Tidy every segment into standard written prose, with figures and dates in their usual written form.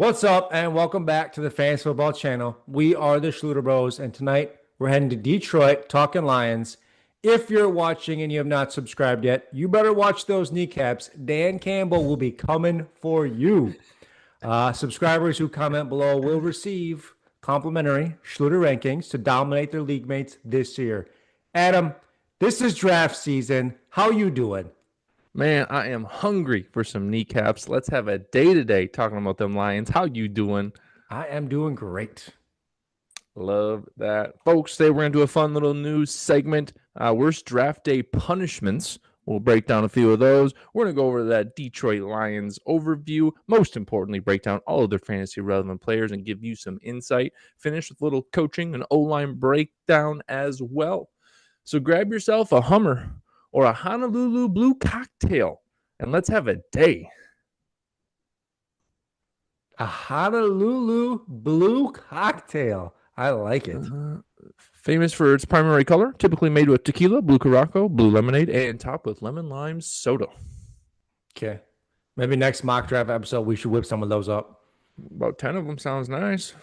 What's up, and welcome back to the Fantasy Football Channel. We are the Schluter Bros, and tonight we're heading to Detroit, talking Lions. If you're watching and you have not subscribed yet, you better watch those kneecaps. Dan Campbell will be coming for you. Subscribers who comment below will receive complimentary Schluter rankings to dominate their league mates this year. Adam, this is draft season. How you doing? Man, I am hungry for some kneecaps. Let's have a day today talking about them Lions. How you doing? I am doing great. Love that. Folks, today we're going to do a fun little news segment. Worst draft day punishments. We'll break down a few of those. We're going to go over that Detroit Lions overview. Most importantly, break down all of their fantasy relevant players and give you some insight. Finish with a little coaching and O-line breakdown as well. So grab yourself a Hummer or a Honolulu Blue cocktail, and let's have a day. A Honolulu Blue cocktail. I like it. Famous for its primary color, typically made with tequila, blue Curaçao, blue lemonade, and topped with lemon lime soda. Okay. Maybe next mock draft episode, we should whip some of those up. About 10 of them sounds nice.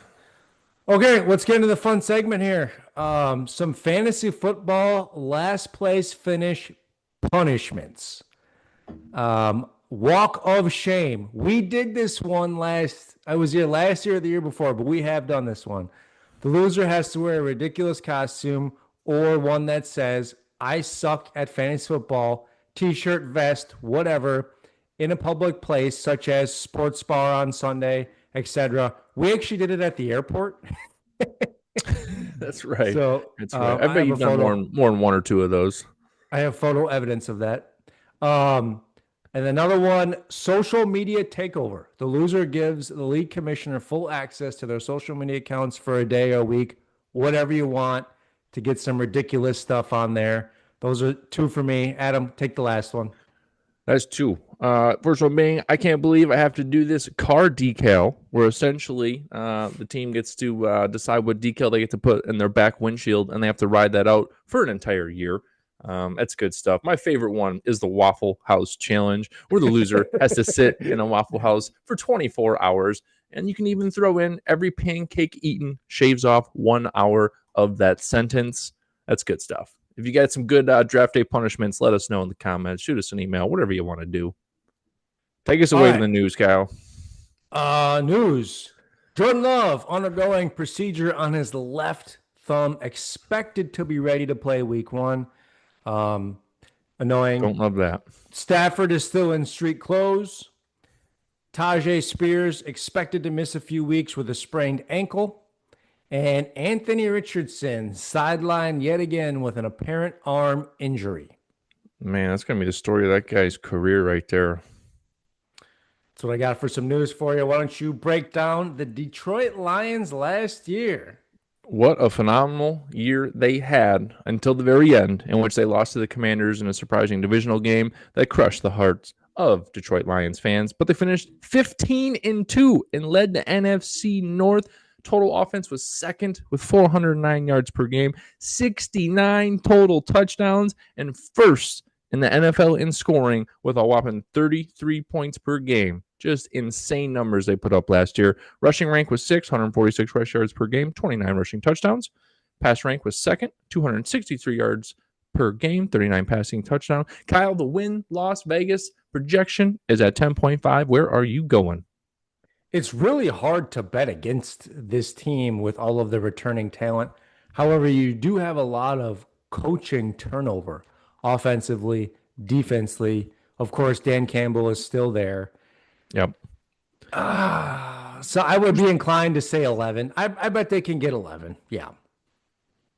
Okay, let's get into the fun segment here. Some fantasy football last place finish punishments. Walk of shame. We did this one I was here last year or the year before, but we have done this one. The loser has to wear a ridiculous costume or one that says, I suck at fantasy football, t-shirt, vest, whatever, in a public place such as sports bar on Sunday, etc. We actually did it at the airport. That's right. So that's right. I bet you've done more than one or two of those. I have photo evidence of that. And another one, social media takeover. The loser gives the league commissioner full access to their social media accounts for a day or a week, whatever you want, to get some ridiculous stuff on there. Those are two for me. Adam, take the last one. That's two. First one being, I can't believe I have to do this car decal, where essentially the team gets to decide what decal they get to put in their back windshield, and they have to ride that out for an entire year. That's good stuff. My favorite one is the Waffle House Challenge, where the loser has to sit in a Waffle House for 24 hours, and you can even throw in every pancake eaten shaves off 1 hour of that sentence. That's good stuff. If you got some good draft day punishments, let us know in the comments. Shoot us an email, whatever you want to do. Take us away to the news, Kyle. News. Jordan Love undergoing procedure on his left thumb, expected to be ready to play week 1. Annoying. Don't love that. Stafford is still in street clothes. Tajay Spears expected to miss a few weeks with a sprained ankle. And Anthony Richardson sidelined yet again with an apparent arm injury. Man, that's going to be the story of that guy's career right there. That's what I got for some news for you. Why don't you break down the Detroit Lions last year? What a phenomenal year they had until the very end, in which they lost to the Commanders in a surprising divisional game that crushed the hearts of Detroit Lions fans. But they finished 15-2 and led the NFC North. Total offense was second with 409 yards per game, 69 total touchdowns, and first in the NFL in scoring with a whopping 33 points per game. Just insane numbers they put up last year. Rushing rank was 146 rush yards per game, 29 rushing touchdowns. Pass rank was second, 263 yards per game, 39 passing touchdown. Kyle, the win Las Vegas projection is at 10.5. Where are you going? It's really hard to bet against this team with all of the returning talent. However, you do have a lot of coaching turnover offensively, defensively. Of course, Dan Campbell is still there. Yep. So I would be inclined to say 11. I bet they can get 11. Yeah.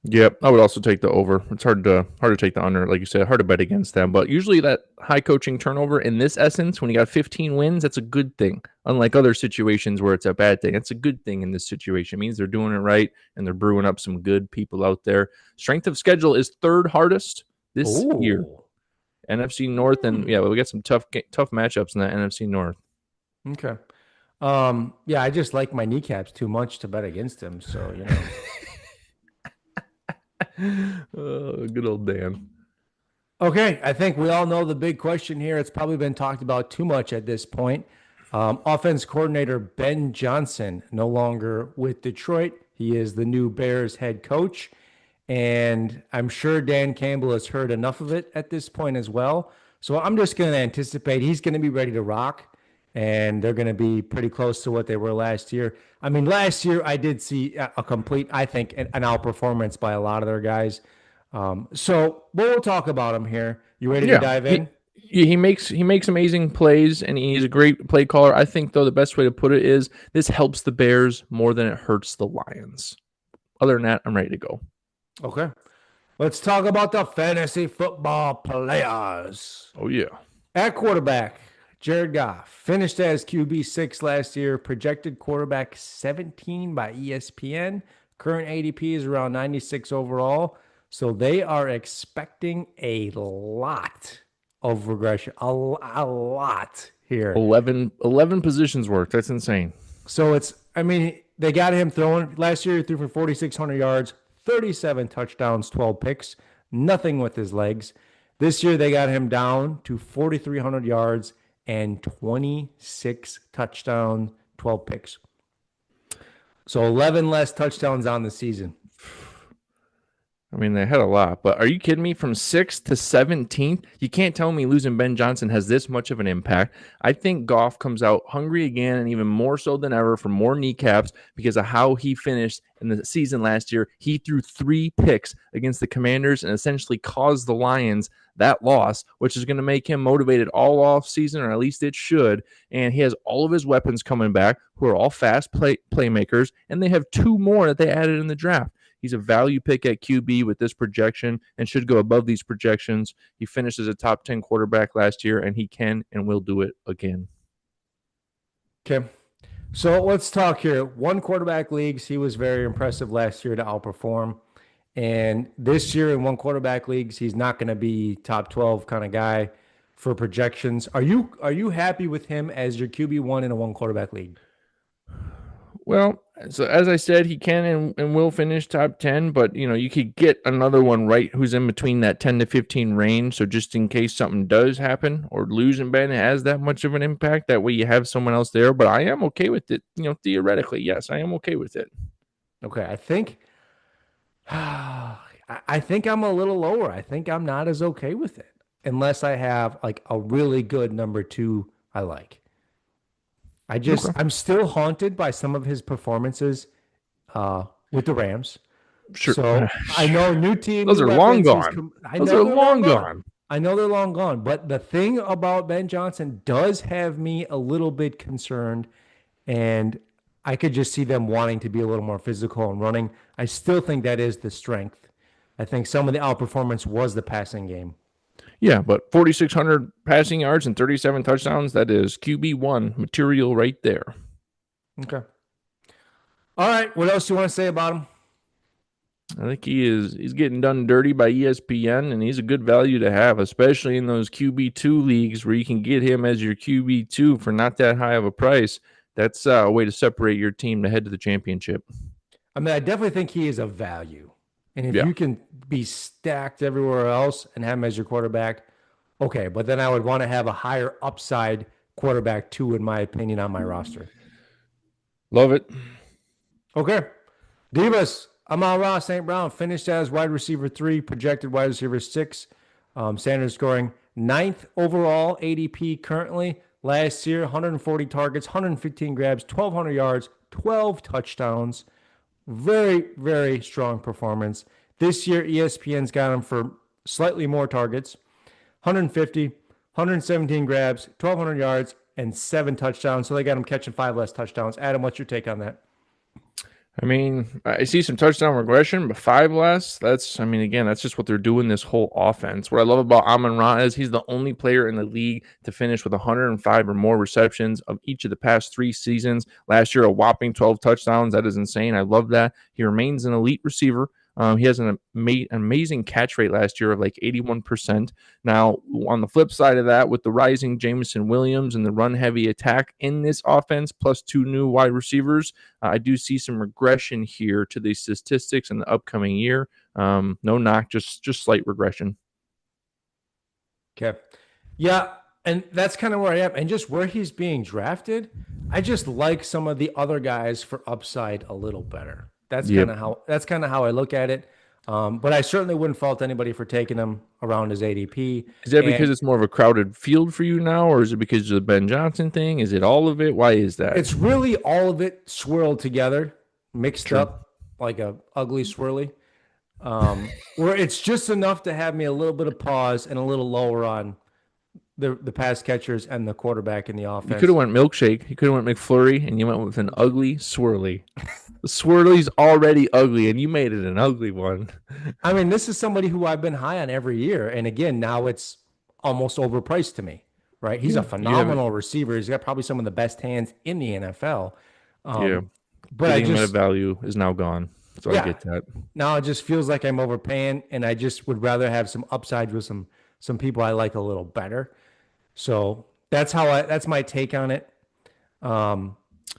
Yep, I would also take the over. It's hard to take the under, like you said, hard to bet against them. But usually that high coaching turnover in this essence, when you got 15 wins, that's a good thing. Unlike other situations where it's a bad thing, it's a good thing in this situation. It means they're doing it right and they're brewing up some good people out there. Strength of schedule is third hardest this year. NFC North, and yeah, we got some tough matchups in the NFC North. Okay. Yeah, I just like my kneecaps too much to bet against them. So, you know. Oh, good old Dan. Okay, I think we all know the big question here. It's probably been talked about too much at this point. Offense coordinator Ben Johnson, no longer with Detroit. He is the new Bears head coach. And I'm sure Dan Campbell has heard enough of it at this point as well. So I'm just going to anticipate he's going to be ready to rock. And they're going to be pretty close to what they were last year. I mean, last year I did see a complete, I think, an outperformance by a lot of their guys. So we'll talk about him here. You ready to Yeah, dive in? he makes amazing plays, and he's a great play caller. I think though the best way to put it is this helps the Bears more than it hurts the Lions. Other than that, I'm ready to go. Okay. Let's talk about the fantasy football players. Oh yeah. At quarterback, Jared Goff finished as QB6 last year, projected quarterback 17 by ESPN. Current ADP is around 96 overall. So they are expecting a lot of regression, a lot here. 11 positions work. That's insane. So I mean, they got him throwing last year. He threw for 4,600 yards, 37 touchdowns, 12 picks, nothing with his legs. This year, they got him down to 4,300 yards and 26 touchdowns, 12 picks. So 11 less touchdowns on the season. I mean, they had a lot, but are you kidding me? From 6th to 17th, you can't tell me losing Ben Johnson has this much of an impact. I think Goff comes out hungry again, and even more so than ever for more kneecaps because of how he finished in the season last year. He threw 3 picks against the Commanders and essentially caused the Lions that loss, which is going to make him motivated all off season, or at least it should. And he has all of his weapons coming back, who are all fast playmakers, and they have 2 more that they added in the draft. He's a value pick at QB with this projection and should go above these projections. He finished as a top 10 quarterback last year, and he can and will do it again. Okay. So let's talk here. 1 quarterback leagues, he was very impressive last year to outperform. And this year in 1 quarterback leagues, he's not going to be top 12 kind of guy for projections. Are you happy with him as your QB1 in a 1 quarterback league? Well, so as I said, he can and will finish top 10, but you could get another one right who's in between that 10 to 15 range. So just in case something does happen or losing Ben has that much of an impact, that way you have someone else there. But I am okay with it. Theoretically, yes, I am okay with it. Okay, I think I'm a little lower. I think I'm not as okay with it unless I have like a really good number 2 I like. I'm still haunted by some of his performances with the Rams. Sure. So I know new team. Those are long gone. Those are long gone. I know they're long gone. But the thing about Ben Johnson does have me a little bit concerned, and I could just see them wanting to be a little more physical and running. I still think that is the strength. I think some of the outperformance was the passing game. Yeah, but 4,600 passing yards and 37 touchdowns, that is QB1 material right there. Okay. All right. What else do you want to say about him? I think he's getting done dirty by ESPN, and he's a good value to have, especially in those QB2 leagues where you can get him as your QB2 for not that high of a price. That's a way to separate your team to head to the championship. I mean, I definitely think he is a value. And if you can be stacked everywhere else and have him as your quarterback, okay. But then I would want to have a higher upside quarterback too, in my opinion, on my roster. Love it. Okay. Divas, Amon-Ra St Brown finished as wide receiver 3, projected wide receiver 6. Sanders scoring 9th overall ADP currently. Last year, 140 targets, 115 grabs, 1,200 yards, 12 touchdowns. Very, very strong performance. This year, ESPN's got him for slightly more targets, 150, 117 grabs, 1,200 yards, and 7 touchdowns. So they got him catching 5 less touchdowns. Adam, what's your take on that? I mean, I see some touchdown regression, but 5 less, that's just what they're doing this whole offense. What I love about Amon-Ra is he's the only player in the league to finish with 105 or more receptions of each of the past 3 seasons. Last year, a whopping 12 touchdowns. That is insane. I love that. He remains an elite receiver. He has an amazing catch rate last year of like 81%. Now, on the flip side of that, with the rising Jameson Williams and the run-heavy attack in this offense, plus 2 new wide receivers, I do see some regression here to the statistics in the upcoming year. No knock, just slight regression. Okay. Yeah, And that's kind of where I am. And just where he's being drafted, I just like some of the other guys for upside a little better. Yep. That's kind of how I look at it. But I certainly wouldn't fault anybody for taking him around his ADP. Is that because And it's more of a crowded field for you now, or is it because of the Ben Johnson thing? Is it all of it? Why is that? it's really all of it swirled together, mixed True. up like a ugly swirly. Where it's just enough to have me a little bit of pause and a little lower on the pass catchers and the quarterback in the You could offense. have went milkshake. You could have went McFlurry, and you went with an ugly swirly. The swirly's already ugly, and you made it an ugly one. I mean, this is somebody who I've been high on every year. And again, now it's almost overpriced to me, right? He's a Yeah, you have it. phenomenal receiver. He's got probably some of the best hands in the NFL. Yeah, But I getting him at a just, value is now gone. So I yeah, get that. now it just feels like I'm overpaying, and I just would rather have some upside with some people I like a little better. So that's my take on it. Um,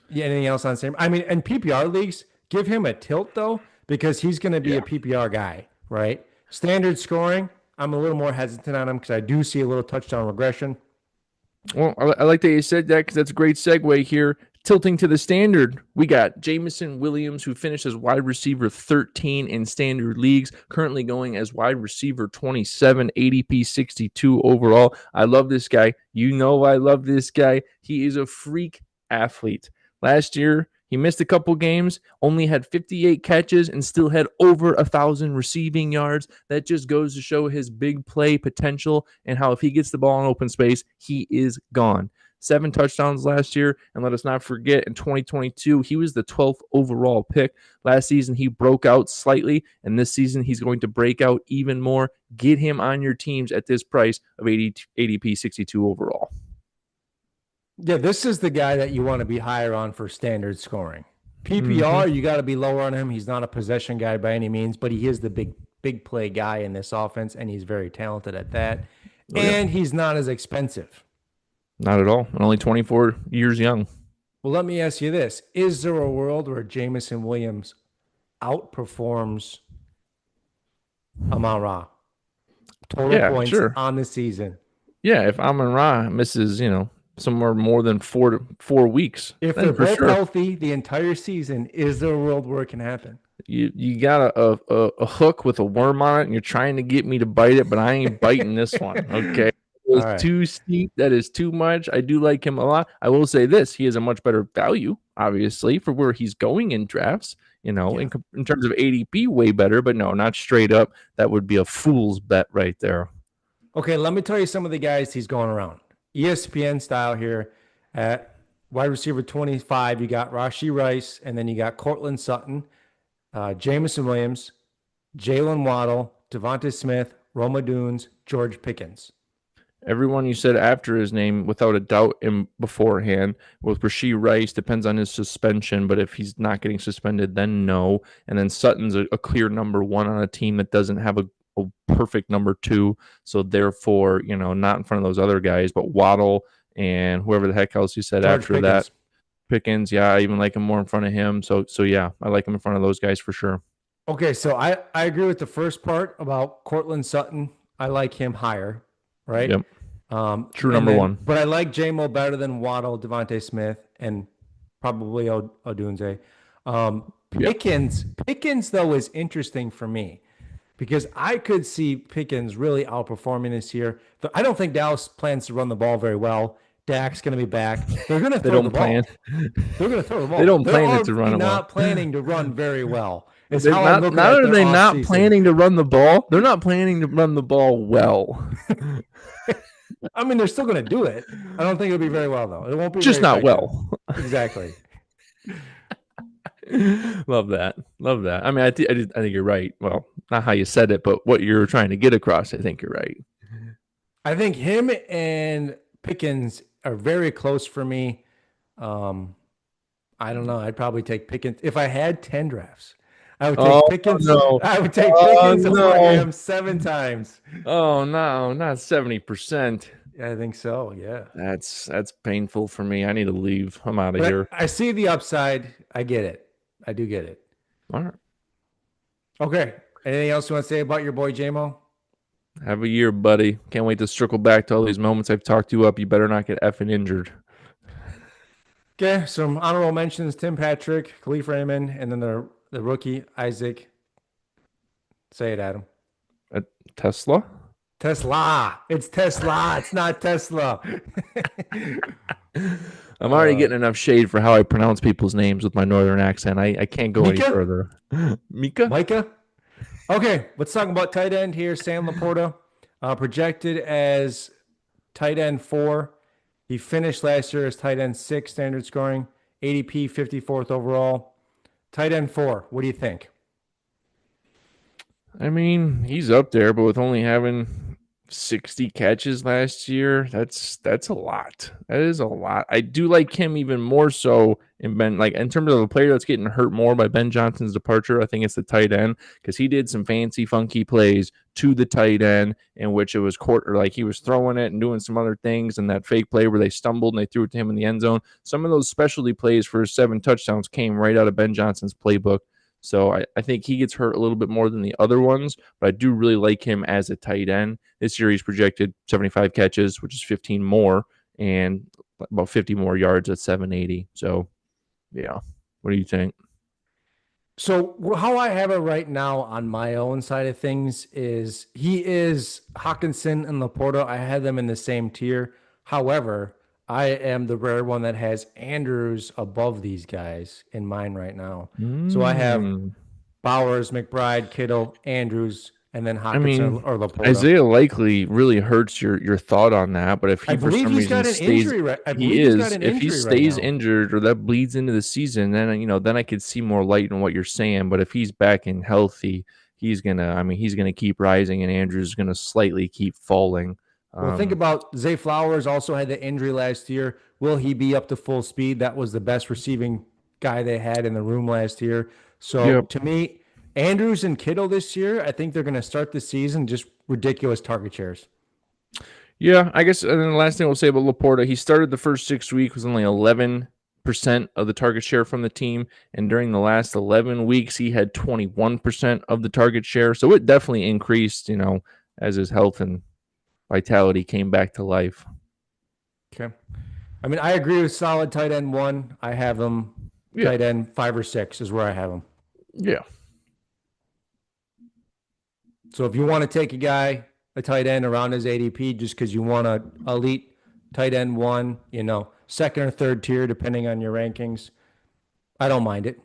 yeah, anything else on same? I mean, in PPR leagues, give him a tilt though, because he's going to be Yeah. a PPR guy, right? Standard scoring, I'm a little more hesitant on him because I do see a little touchdown regression. Well, I like that you said that because that's a great segue here. Tilting to the standard, we got Jameson Williams, who finished as wide receiver 13 in standard leagues, currently going as wide receiver 27, ADP 62 overall. I love this guy. You know I love this guy. He is a freak athlete. Last year, he missed a couple games, only had 58 catches, and still had over 1,000 receiving yards. That just goes to show his big play potential and how if he gets the ball in open space, he is gone. 7 touchdowns last year, and let us not forget in 2022, he was the 12th overall pick. Last season, he broke out slightly, and this season, he's going to break out even more. Get him on your teams at this price of ADP 62 overall. Yeah, this is the guy that you want to be higher on for standard scoring. PPR, you got to be lower on him. He's not a possession guy by any means, but he is the big play guy in this offense, and he's very talented at that. Oh, yeah. And he's not as expensive. Not at all. And only 24 years young. Well, let me ask you this. Is there a world where Jameson Williams outperforms Amon-Ra? Total Yeah, points sure. on the season. Yeah, if Amon-Ra misses, somewhere more than 4 weeks, If then they're for both sure healthy the entire season, is there a world where it can happen? you got a hook with a worm on it, and you're trying to get me to bite it, but I ain't biting this one. Okay, All it's right. too steep. That is too much. I do like him a lot. I will say this: he is a much better value, obviously, for where he's going in drafts. Yeah. In terms of ADP, way better, but no, not straight up. That would be a fool's bet right there. Okay, let me tell you some of the guys he's going around. ESPN style here. At wide receiver 25, you got Rashee Rice, and then you got Cortland Sutton, Jameson Williams, Jalen Waddle, Devonta Smith, Roma Dunes, George Pickens. Everyone you said after his name, without a doubt, in beforehand. With Rashee Rice, depends on his suspension, but if he's not getting suspended, then no. And then Sutton's a clear number one on a team that doesn't have a perfect number two. So therefore, not in front of those other guys, but Waddle and whoever the heck else you said George after Pickens. that. Pickens, yeah, I even like him more in front of him. So yeah, I like him in front of those guys for sure. Okay, so I agree with the first part about Cortland Sutton. I like him higher, right? Yep. True number one. But I like JMO better than Waddle, Devontae Smith, and probably Odunze. Pickens though is interesting for me because I could see Pickens really outperforming this year. I don't think Dallas plans to run the ball very well. Dak's going to be back. They're going to throw the ball. They're going to throw the ball. They don't plan it to run They're well. not planning to run very well. It's They're how not, I'm looking not at are they their not offseason. planning to run the ball? They're not planning to run the ball well. I mean, they're still going to do it. I don't think it'll be very well, though. It won't be Just very not effective. well. Exactly. Love that. Love that. I mean, I think you're right. Well, not how you said it, but what you're trying to get across, I think you're right. I think him and Pickens are very close for me. I don't know. I'd probably take Pickens if I had 10 drafts. I would take Pickens. No. I would take Pickens over no. him 7 times. Oh no, not 70%. I think so. Yeah. That's painful for me. I need to leave. I'm out of here. I see the upside. I get it. I do get it. All right. Okay. Anything else you want to say about your boy JMO? Have a year, buddy. Can't wait to circle back to all these moments I've talked you up. You better not get effing injured. Okay, some honorable mentions: Tim Patrick, Khalif Raymond, and then the rookie Isaac. Say it, Adam. Tesla? Tesla. It's Tesla. It's not Tesla. I'm already getting enough shade for how I pronounce people's names with my northern accent. I can't go any Mika? further. Mika? Micah? Okay, let's talk about tight end here. Sam Laporta, projected as tight end 4. He finished last year as tight end 6 standard scoring, ADP 54th overall. Tight end 4, what do you think? I mean, he's up there, but with only having 60 catches last year, that's a lot. That is a lot. I do like him even more so in terms of a player that's getting hurt more by Ben Johnson's departure. I think it's the tight end, because he did some fancy, funky plays to the tight end in which it was he was throwing it and doing some other things, and that fake play where they stumbled and they threw it to him in the end zone. Some of those specialty plays for his 7 touchdowns came right out of Ben Johnson's playbook. So I think he gets hurt a little bit more than the other ones, but I do really like him as a tight end. This year he's projected 75 catches, which is 15 more, and about 50 more yards at 780. So, yeah. What do you think? So how I have it right now on my own side of things is he is Hawkinson and Laporta. I had them in the same tier. However, I am the rare one that has Andrews above these guys in mine right now. So I have Bowers, McBride, Kittle, Andrews, and then Hawkinson or Laporta. Isaiah likely really hurts your thought on that, but if he for some reason stays, if he stays injured or that bleeds into the season, then I could see more light in what you're saying. But if he's back and healthy, he's gonna keep rising, and Andrews is gonna slightly keep falling. Well, think about Zay Flowers also had the injury last year. Will he be up to full speed? That was the best receiving guy they had in the room last year. So to me, Andrews and Kittle this year, I think they're going to start the season just ridiculous target shares. Yeah, I guess. And then the last thing we'll say about Laporta, he started the first 6 weeks with only 11% of the target share from the team, and during the last 11 weeks, he had 21% of the target share. So it definitely increased, as his health and vitality came back to life. Okay. I mean, I agree with solid tight end 1. I have him tight end 5 or 6 is where I have him. Yeah. So if you want to take a tight end around his ADP just because you want an elite tight end 1, second or third tier, depending on your rankings, I don't mind it.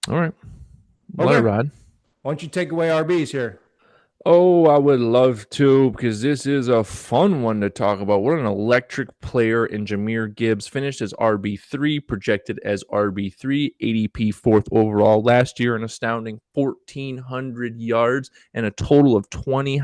All right. Let it ride. Why don't you take away RBs here? Oh, I would love to, because this is a fun one to talk about. What an electric player in Jamyr Gibbs. Finished as RB3, projected as RB3, ADP 4th overall last year, an astounding 1,400 yards and a total of 20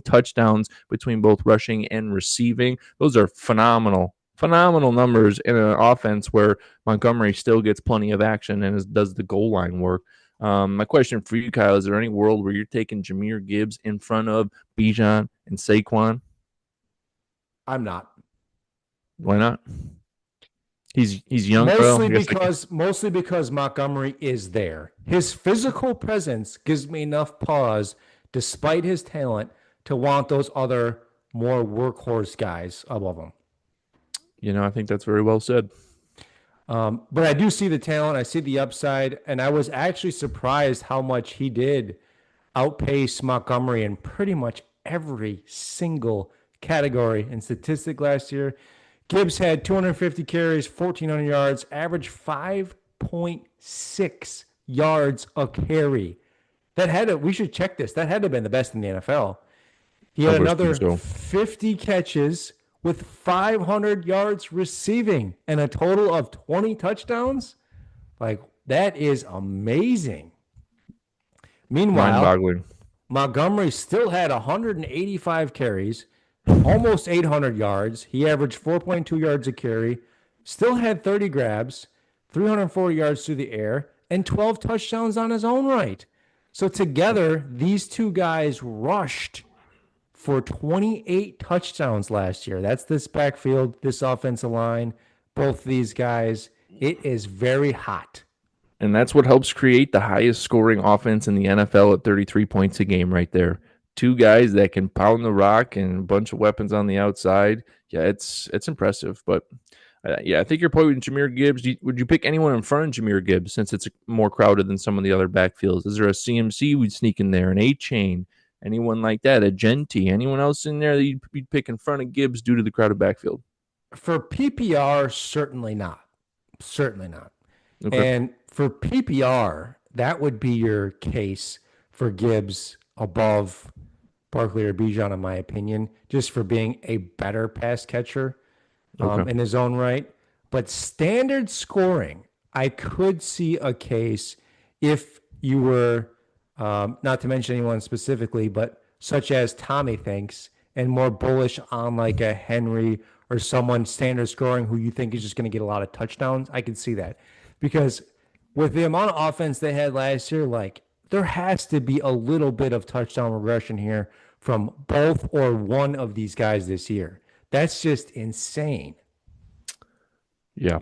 touchdowns between both rushing and receiving. Those are phenomenal numbers in an offense where Montgomery still gets plenty of action and does the goal line work. My question for you, Kyle, is there any world where you're taking Jamyr Gibbs in front of Bijan and Saquon? I'm not. Why not? He's young. Mostly because Montgomery is there. His physical presence gives me enough pause, despite his talent, to want those other more workhorse guys above him. I think that's very well said. But I do see the talent. I see the upside. And I was actually surprised how much he did outpace Montgomery in pretty much every single category and statistic last year. Gibbs had 250 carries, 1,400 yards, average 5.6 yards a carry. We should check this. That had to have been the best in the NFL. He had another 50 catches with 500 yards receiving and a total of 20 touchdowns. That is amazing. Meanwhile, mind-boggling. Montgomery still had 185 carries, almost 800 yards. He averaged 4.2 yards a carry, still had 30 grabs, 340 yards through the air, and 12 touchdowns on his own right. So together, these two guys rushed for 28 touchdowns last year. That's this backfield, this offensive line, both these guys. It is very hot. And that's what helps create the highest scoring offense in the NFL at 33 points a game right there. two guys that can pound the rock and a bunch of weapons on the outside. Yeah, it's impressive. But yeah, I think you're probably Jamyr Gibbs. Would you pick anyone in front of Jamyr Gibbs since it's more crowded than some of the other backfields? Is there a CMC we'd sneak in there, an A-Chain, anyone like that, a Genty, anyone else in there that you'd pick in front of Gibbs due to the crowded backfield? For PPR, certainly not. Certainly not. Okay. And for PPR, that would be your case for Gibbs above Barkley or Bijan, in my opinion, just for being a better pass catcher Okay. in his own right. But standard scoring, I could see a case if you were, not to mention anyone specifically, but such as Tommy thinks, and more bullish on like a Henry or someone standard scoring who you think is just going to get a lot of touchdowns. I can see that because with the amount of offense they had last year, like there has to be a little bit of touchdown regression here from both or one of these guys this year. That's just insane. Yeah.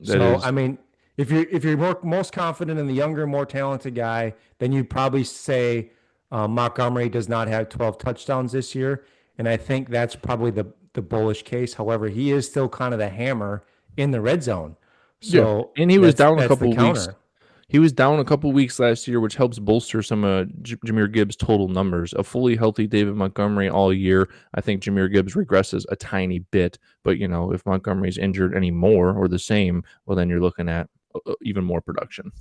I mean, if you're most confident in the younger, more talented guy, then you'd probably say Montgomery does not have 12 touchdowns this year, and I think that's probably the bullish case. However, he is still kind of the hammer in the red zone. So and he was down a that's the couple weeks. counter. He was down a couple weeks last year, which helps bolster some of Jamyr Gibbs' total numbers. A fully healthy David Montgomery all year, I think Jamyr Gibbs regresses a tiny bit. But, if Montgomery's injured anymore or the same, well, then you're looking at even more production.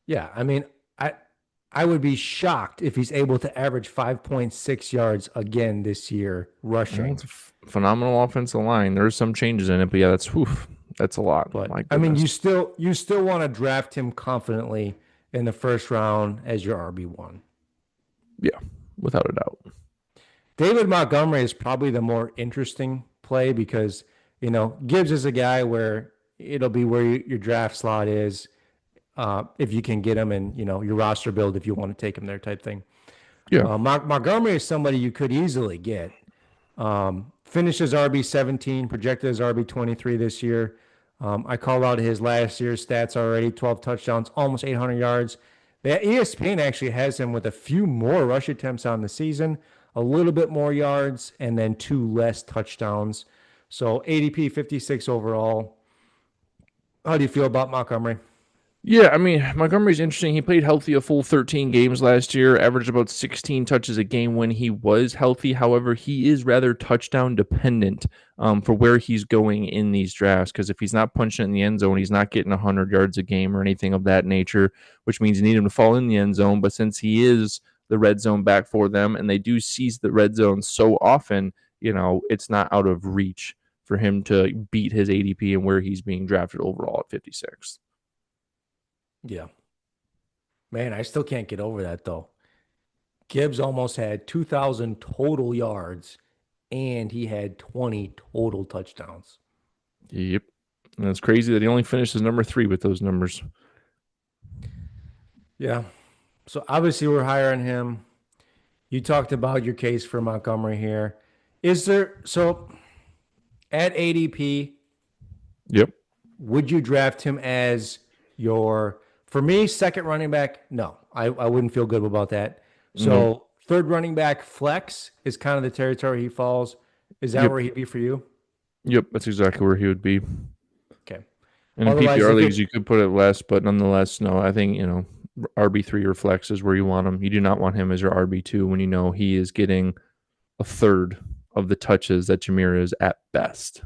Yeah, I mean, I would be shocked if he's able to average 5.6 yards again this year rushing. It's a phenomenal offensive line. There's some changes in it, but yeah, that's a lot. But I mean, you still want to draft him confidently in the first round as your RB1. Yeah, without a doubt. David Montgomery is probably the more interesting play because, Gibbs is a guy where it'll be where your draft slot is if you can get him and, your roster build if you want to take him there type thing. Yeah. Montgomery is somebody you could easily get. Finishes RB17, projected as RB23 this year. I called out his last year's stats already, 12 touchdowns, almost 800 yards. The ESPN actually has him with a few more rush attempts on the season, a little bit more yards, and then 2 less touchdowns. So ADP 56 overall. How do you feel about Montgomery? Yeah, I mean, Montgomery's interesting. He played healthy a full 13 games last year, averaged about 16 touches a game when he was healthy. However, he is rather touchdown dependent for where he's going in these drafts, because if he's not punching in the end zone, he's not getting 100 yards a game or anything of that nature, which means you need him to fall in the end zone. But since he is the red zone back for them, and they do seize the red zone so often, it's not out of reach for him to beat his ADP and where he's being drafted overall at 56. Yeah. Man, I still can't get over that, though. Gibbs almost had 2,000 total yards, and he had 20 total touchdowns. Yep. And it's crazy that he only finished as number 3 with those numbers. Yeah. So obviously we're higher on him. You talked about your case for Montgomery here. So at ADP, yep, would you draft him as for me, second running back? No, I wouldn't feel good about that. So third running back flex is kind of the territory he falls. Is that where he'd be for you? Yep, that's exactly where he would be. Okay. And in PPR leagues, you could put it less, but nonetheless, no, I think, RB3 or flex is where you want him. You do not want him as your RB2 when he is getting a third of the touches that Jamyr is at best.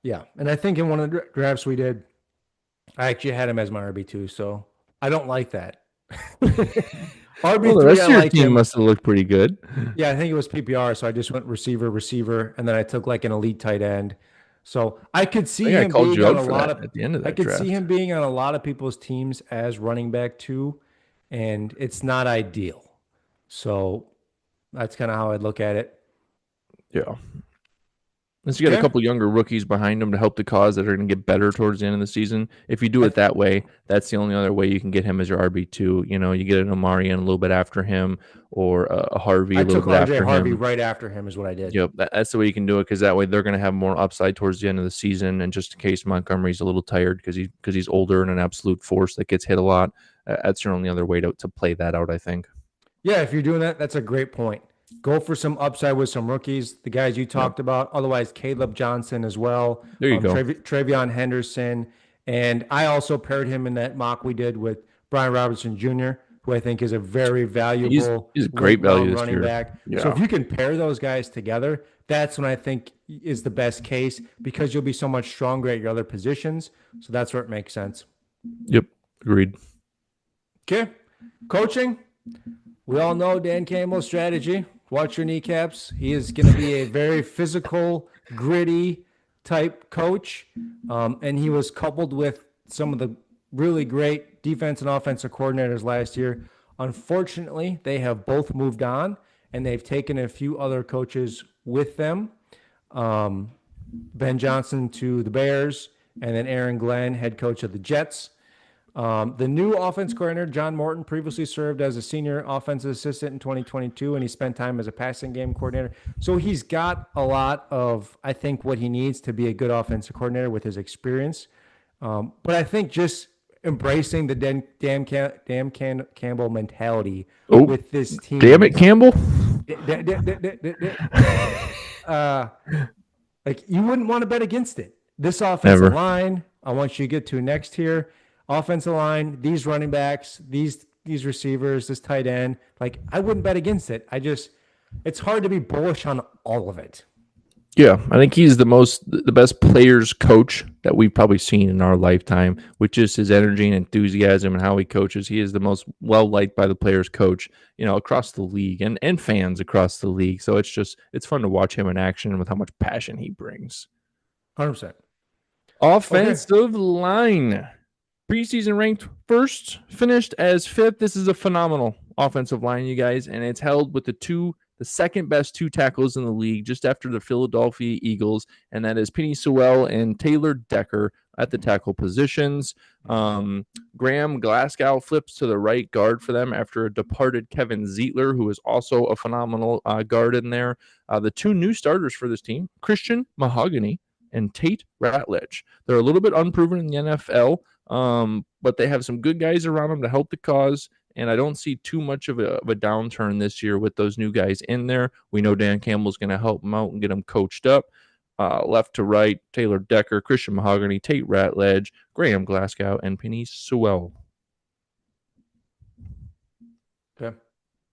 Yeah, and I think in one of the drafts we did, I actually had him as my RB2, so I don't like that. RB3, the rest of your team must have looked pretty good. Yeah, I think it was PPR, so I just went receiver, and then I took like an elite tight end. So I could see him being on a lot of at the end of that draft. I could see him being on a lot of people's teams as running back too, and it's not ideal. So that's kind of how I'd look at it. Yeah. Unless you got a couple younger rookies behind them to help the cause that are going to get better towards the end of the season. If you do it that way, that's the only other way you can get him as your RB2. You get an Amari in a little bit after him, or a Harvey a little bit after him. I took Harvey right after him is what I did. Yep, that's the way you can do it, because that way they're going to have more upside towards the end of the season. And just in case Montgomery's a little tired because he's older and an absolute force that gets hit a lot, that's your only other way to play that out, I think. Yeah, if you're doing that, that's a great point. Go for some upside with some rookies, the guys you Yep. talked about. Otherwise, Caleb Johnson as well, There you go. Travion Henderson, and I also paired him in that mock we did with Brian Robertson Jr., who I think is a very He's valuable he's a great late value round this running year. back. So if Yeah. you can pair those guys together, that's when I think is the best case because you'll be so much stronger at your other positions. So that's where it makes sense. Yep. Agreed. Okay, coaching. We all know Dan Campbell's strategy. Watch your kneecaps. He is going to be a very physical, gritty type coach. And he was coupled with some of the really great defense and offensive coordinators last year. Unfortunately, they have both moved on and they've taken a few other coaches with them. Ben Johnson to the Bears, and then Aaron Glenn, head coach of the Jets. The new offense coordinator, John Morton, previously served as a senior offensive assistant in 2022, and he spent time as a passing game coordinator. So he's got a lot of, I think, what he needs to be a good offensive coordinator with his experience. But I think just embracing the Campbell mentality Oh, with this damn team. it, Campbell. Uh, like you wouldn't want to bet against it. This offensive Never. line, I want you to get to next here. Offensive line, these running backs, these receivers, this tight end. Like I wouldn't bet against it. It's hard to be bullish on all of it. Yeah, I think he's the best players coach that we've probably seen in our lifetime, with just his energy and enthusiasm and how he coaches. He is the most well liked by the players coach, across the league and fans across the league. So it's fun to watch him in action with how much passion he brings. 100%. Okay. Offensive line. Preseason ranked first, finished as fifth. This is a phenomenal offensive line, you guys, and it's held with the second best two tackles in the league, just after the Philadelphia Eagles, and that is Penny Sewell and Taylor Decker at the tackle positions. Graham Glasgow flips to the right guard for them after a departed Kevin Zeitler, who is also a phenomenal guard in there. The two new starters for this team, Christian Mahogany and Tate Ratledge. They're a little bit unproven in the NFL, but they have some good guys around them to help the cause. And I don't see too much of a downturn this year with those new guys in there. We know Dan Campbell's going to help them out and get them coached up. Left to right, Taylor Decker, Christian Mahogany, Tate Ratledge, Graham Glasgow, and Penny Sewell. Okay.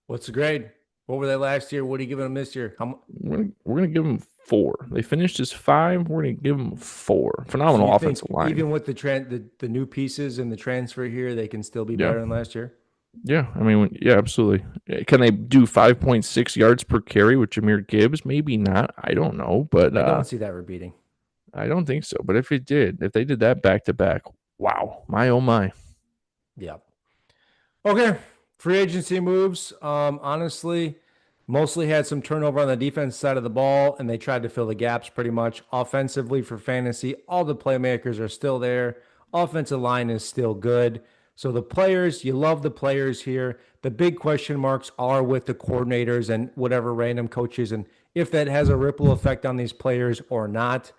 What's the grade? What were they last year? What are you giving them this year? We're going to give them 4. They finished as 5. We're going to give them 4. Phenomenal So offensive line. Even with the new pieces and the transfer here, they can still be better than last year? Yeah, I mean, yeah, absolutely. Can they do 5.6 yards per carry with Jamyr Gibbs? Maybe not. I don't know, but I don't see that repeating. I don't think so. But if they did that back to back, wow, my oh my. Yeah. Okay. Free agency moves. Honestly, mostly had some turnover on the defense side of the ball, and they tried to fill the gaps pretty much. Offensively for fantasy, all the playmakers are still there. Offensive line is still good. So the players, you love the players here. The big question marks are with the coordinators and whatever random coaches, and if that has a ripple effect on these players or not.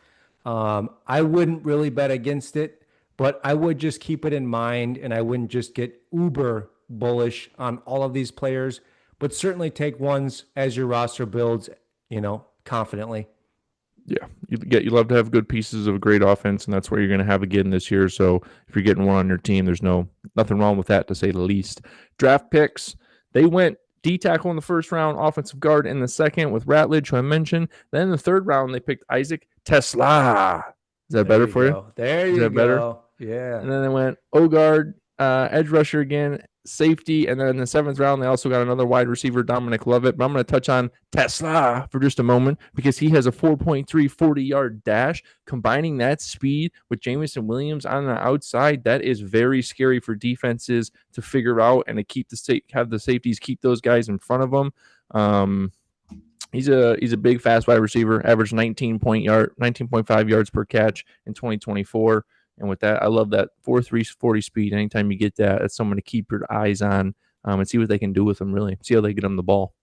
I wouldn't really bet against it, but I would just keep it in mind, and I wouldn't just get uber bullish on all of these players, but certainly take ones as your roster builds, confidently. Yeah, you love to have good pieces of a great offense, and that's what you're going to have again this year. So if you're getting one on your team, there's nothing wrong with that, to say the least. Draft picks, they went D tackle in the first round, offensive guard in the second with Ratledge, who I mentioned. Then in the third round, they picked Isaac Tesla. Is that better for you? There you go. Yeah. And then they went O-guard, edge rusher again, safety, and then in the seventh round, they also got another wide receiver, Dominic Lovett. But I'm going to touch on Tesla for just a moment because he has a 4.3 40-yard dash. Combining that speed with Jameson Williams on the outside, that is very scary for defenses to figure out and to have the safeties keep those guys in front of them. He's a big, fast wide receiver, averaged 19.5 yards per catch in 2024. And with that, I love that 4.3 40 speed. Anytime you get that, that's someone to keep your eyes on and see what they can do with them, really. See how they get them the ball.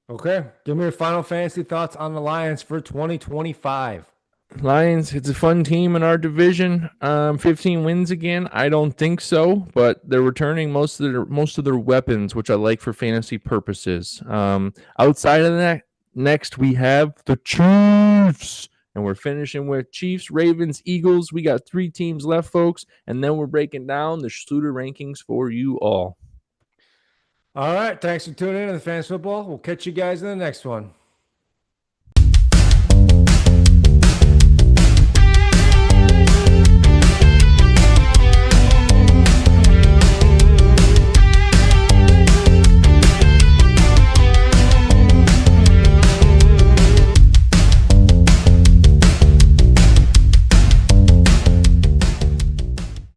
Okay. Give me your final fantasy thoughts on the Lions for 2025. Lions, it's a fun team in our division. 15 wins again. I don't think so, but they're returning most of their weapons, which I like for fantasy purposes. Outside of that, next we have the Chiefs, and we're finishing with Chiefs, Ravens, Eagles. We got 3 teams left, folks, and then we're breaking down the Schluter rankings for you all. All right. Thanks for tuning in to the Fantasy Football. We'll catch you guys in the next one.